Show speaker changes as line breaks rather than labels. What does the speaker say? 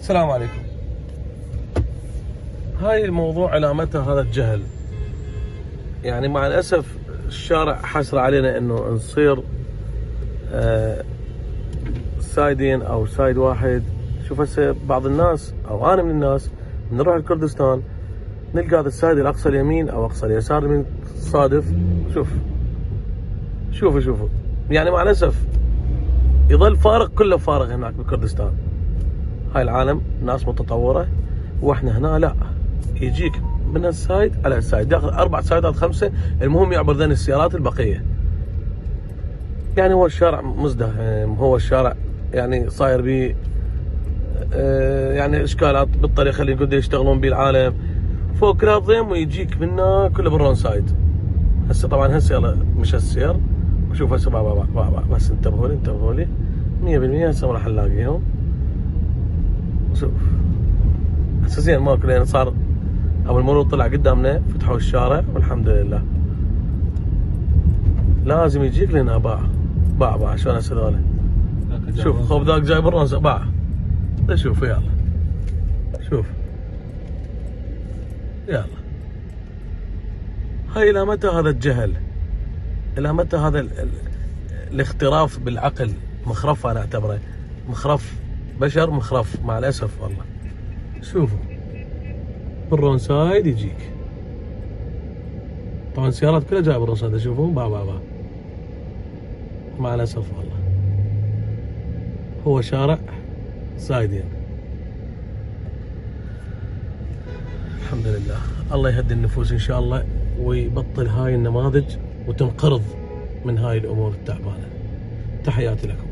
السلام عليكم. هاي الموضوع علامتها هذا الجهل. يعني مع الأسف الشارع حسر علينا انه نصير سايدين او سايد واحد. شوف هسه بعض الناس او انا من الناس نروح الكردستان نلقى هذا السايد الاقصى اليمين او اقصى اليسار من صادف. شوفوا يعني مع الاسف يظل فارق، كله فارغ هناك بالكردستان. هاي العالم ناس متطوره واحنا هنا لا، يجيك من السايد على السايد ياخذ 4 سايدات 5، المهم يعبر ذن السيارات البقيه. يعني هو الشارع مزدحم، هو الشارع يعني صاير به يعني اشكالات بالطريقه اللي يقدروا يشتغلون به العالم فوق كلها ضيم، ويجيك منا كله بالرون سايد. هسه طبعا هسه يلا مش السير. وشوف هسه بابا بس انتبهوا لي 100% هسه ما راح نلاقيهم. شوف هسه زين ماكو، لان صار ابو المرور طلع قدامنا فتحوا الشارع والحمد لله. لازم يجيك لنا باع شلون هسه هذول. شوف خوف ذاك جاي بالرون باع. شوف يلا شوف يلا. هاي الى متى هذا الجهل؟ الى متى هذا الاختراف بالعقل؟ مخرف انا اعتبره مخرف، بشر مخرف مع الاسف والله. شوفوا بالرون سايد يجيك، طبعا السيارات كلها جايه بالرون سايد. تشوفون باع مع الاسف والله. هو شارع سايدين. الحمد لله، الله يهدي النفوس ان شاء الله ويبطل هاي النماذج وتنقرض من هاي الامور التعبانه. تحياتي لكم.